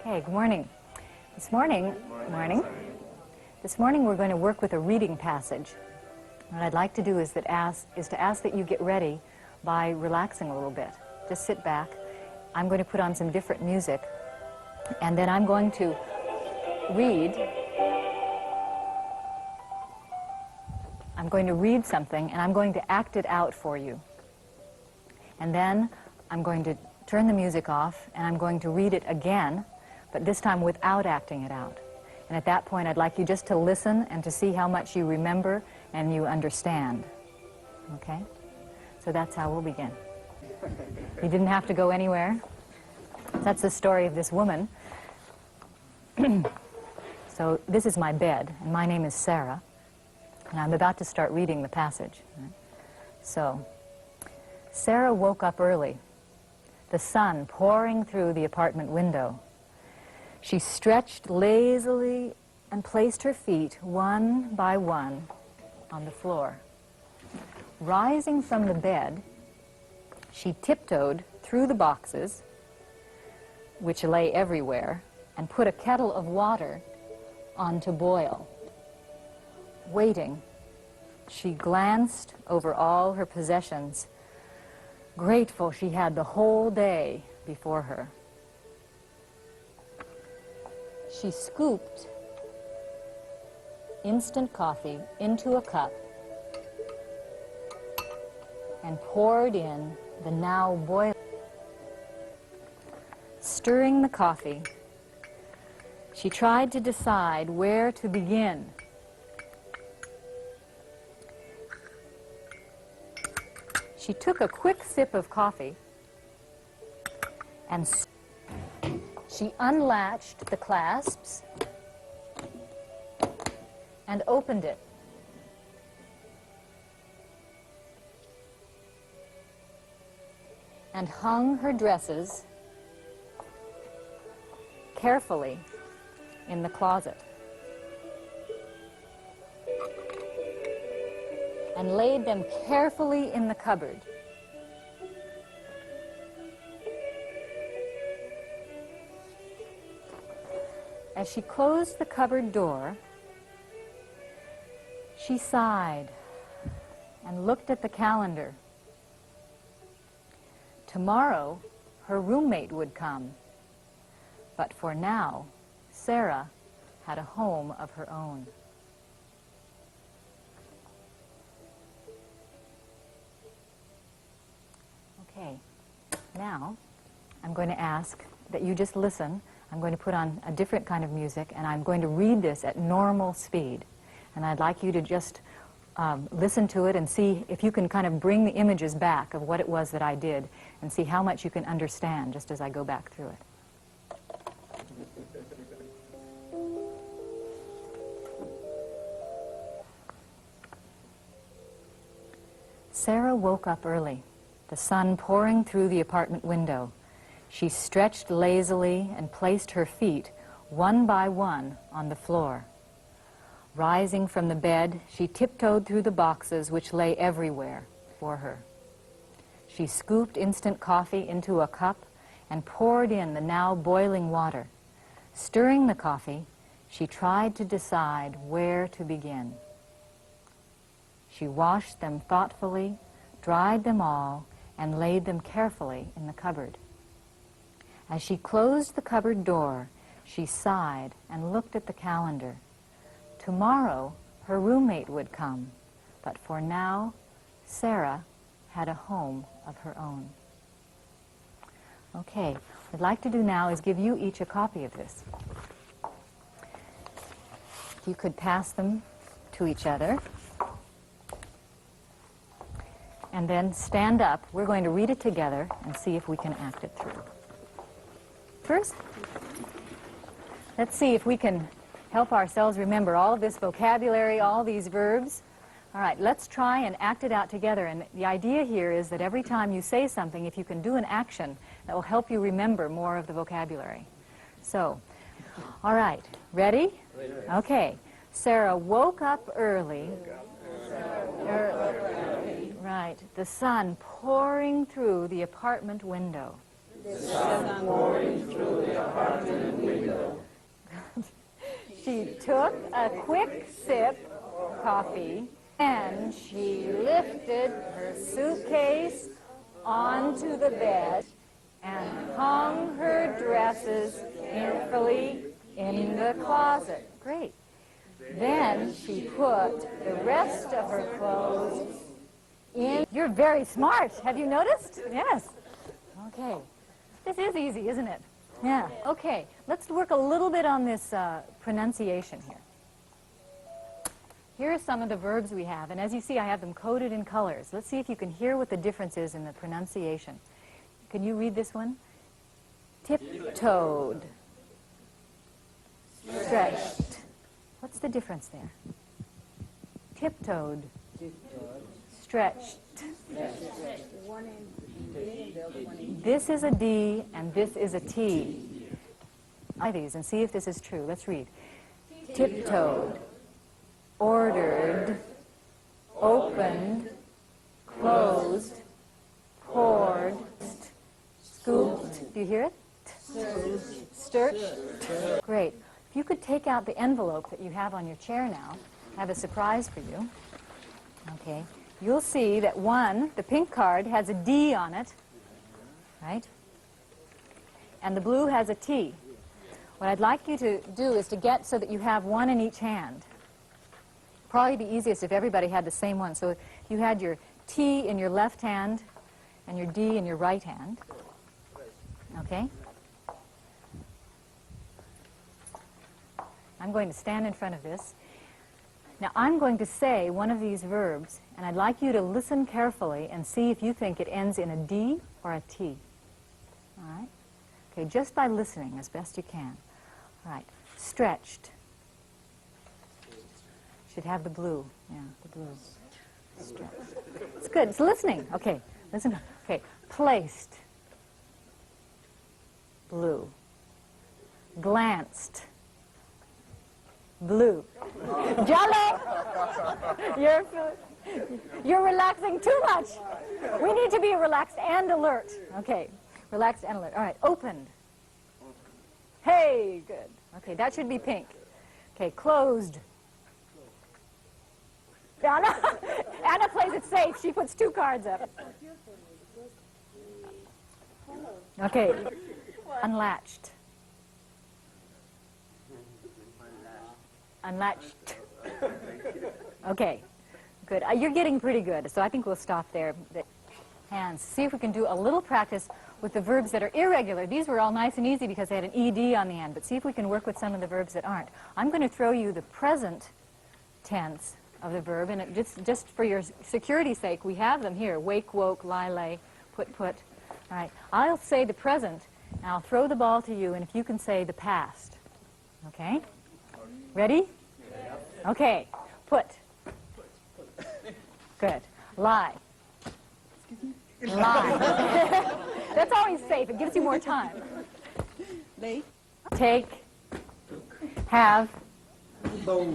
Okay, good morning. This morning we're going to work with a reading passage. What I'd like to do is to ask that you get ready by relaxing a little bit. Just sit back. I'm going to put on some different music, and then I'm going to read. I'm going to read something, and I'm going to act it out for you. And then I'm going to turn the music off, and I'm going to read it again, but this time without acting it out. And at that point, I'd like you just to listen and to see how much you remember and you understand. Okay? So that's how we'll begin. You didn't have to go anywhere. That's the story of this woman. So this is my bed, and my name is Sarah, and I'm about to start reading the passage. So, Sarah woke up early, the sun pouring through the apartment window. She stretched lazily and placed her feet one by one on the floor. Rising from the bed, she tiptoed through the boxes, which lay everywhere, and put a kettle of water on to boil. Waiting, she glanced over all her possessions, grateful she had the whole day before her. She scooped instant coffee into a cup and poured in the now boiling. Stirring the coffee, she tried to decide where to begin. She took a quick sip of coffee and she unlatched the clasps and opened it. And hung her dresses carefully in the closet. And laid them carefully in the cupboard. As she closed the cupboard door, she sighed and looked at the calendar. Tomorrow, her roommate would come, but for now, Sarah had a home of her own. Okay, now I'm going to ask that you just listen. I'm going to put on a different kind of music, and I'm going to read this at normal speed. And I'd like you to just listen to it and see if you can kind of bring the images back of what it was that I did and see how much you can understand just as I go back through it. Sarah woke up early, the sun pouring through the apartment window. She stretched lazily and placed her feet one by one on the floor. Rising from the bed, she tiptoed through the boxes which lay everywhere for her. She scooped instant coffee into a cup and poured in the now boiling water. Stirring the coffee, she tried to decide where to begin. She washed them thoughtfully, dried them all, and laid them carefully in the cupboard. As she closed the cupboard door, she sighed and looked at the calendar. Tomorrow, her roommate would come, but for now, Sarah had a home of her own. Okay, what I'd like to do now is give you each a copy of this. If you could pass them to each other. And then stand up. We're going to read it together and see if we can act it through. First, let's see if we can help ourselves remember all of this vocabulary, all these verbs. All right, let's try and act it out together. And the idea here is that every time you say something, if you can do an action, that will help you remember more of the vocabulary. So, all right, ready? Okay. Sarah woke up early. Right. The sun pouring through the apartment window. The sun pouring through the apartment window. She took a quick sip of coffee, and she lifted her suitcase onto the bed and hung her dresses carefully in the closet. Great. Then she put the rest of her clothes in. You're very smart. Have you noticed? Yes. Okay. This is easy, isn't it? Yeah. Okay. Let's work a little bit on this pronunciation here. Here are some of the verbs we have, and as you see, I have them coded in colors. Let's see if you can hear what the difference is in the pronunciation. Can you read this one? Tiptoed. Stretched. What's the difference there? Tiptoed. Stretched. This is a D and this is a T. Try these and see if this is true. Let's read. Tiptoed. Ordered. Opened. Closed. Poured. Scooped. Do you hear it? Stirred. Great. If you could take out the envelope that you have on your chair now, I have a surprise for you. Okay. You'll see that the pink card, has a D on it, right? And the blue has a T. What I'd like you to do is to get so that you have one in each hand. Probably be easiest if everybody had the same one. So you had your T in your left hand and your D in your right hand. Okay? I'm going to stand in front of this. Now, I'm going to say one of these verbs, and I'd like you to listen carefully and see if you think it ends in a D or a T. All right? Okay, just by listening as best you can. All right. Stretched. Should have the blue. Yeah, the blue. Stretched. It's good. It's listening. Okay, listen. Okay. Placed. Blue. Glanced. Blue. Jello! You're relaxing too much. We need to be relaxed and alert. Okay, relaxed and alert. All right, opened. Hey, good. Okay, that should be pink. Okay, closed. Anna plays it safe. She puts 2 cards up. Okay, unlatched. Unlatched. Okay, good. You're getting pretty good, so I think we'll stop there. Hands. See if we can do a little practice with the verbs that are irregular. These were all nice and easy because they had an ED on the end, but see if we can work with some of the verbs that aren't. I'm going to throw you the present tense of the verb, and just for your security's sake, we have them here. Wake, woke, lie, lay, put, put. All right. I'll say the present, and I'll throw the ball to you, and if you can say the past. Okay? Ready? Okay. Put. Good. Lie. Lie. That's always safe. It gives you more time. Take. Have. Whoops.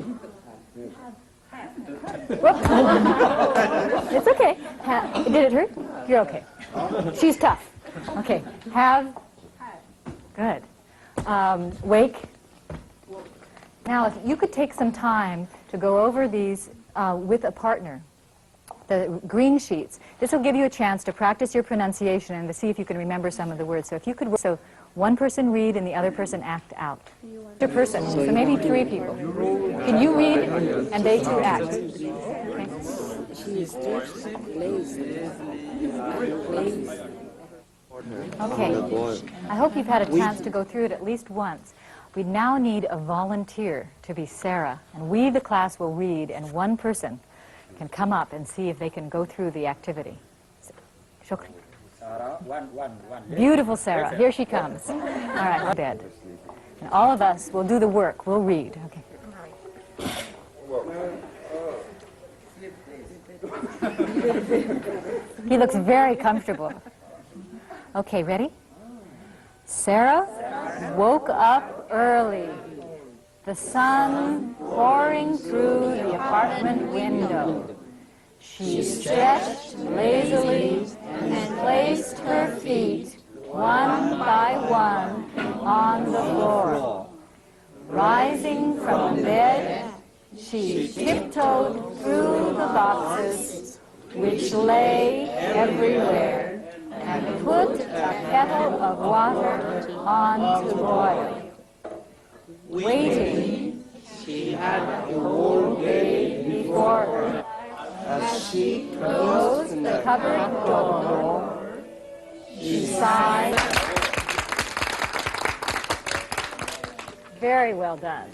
It's okay. Did it hurt? You're okay. She's tough. Okay. Have. Good. Wake. Now, if you could take some time to go over these with a partner, the green sheets. This will give you a chance to practice your pronunciation and to see if you can remember some of the words. So if you could, so one person read and the other person act out. Your person, so maybe 3 people. Can you read and they 2 act? Okay. Okay. I hope you've had a chance to go through it at least once. We now need a volunteer to be Sarah, and we, the class, will read, and one person can come up and see if they can go through the activity. Beautiful Sarah. Here she comes. All right, bed. And all of us will do the work. We'll read. Okay. He looks very comfortable. Okay, ready? Sarah woke up early. The sun pouring through the apartment window. She stretched lazily and placed her feet one by one on the floor. Rising from the bed, she tiptoed through the boxes, which lay everywhere, and put a kettle of water on to boil. Waiting, she had the whole day before her. As she closed the cupboard door, she sighed. Very well done.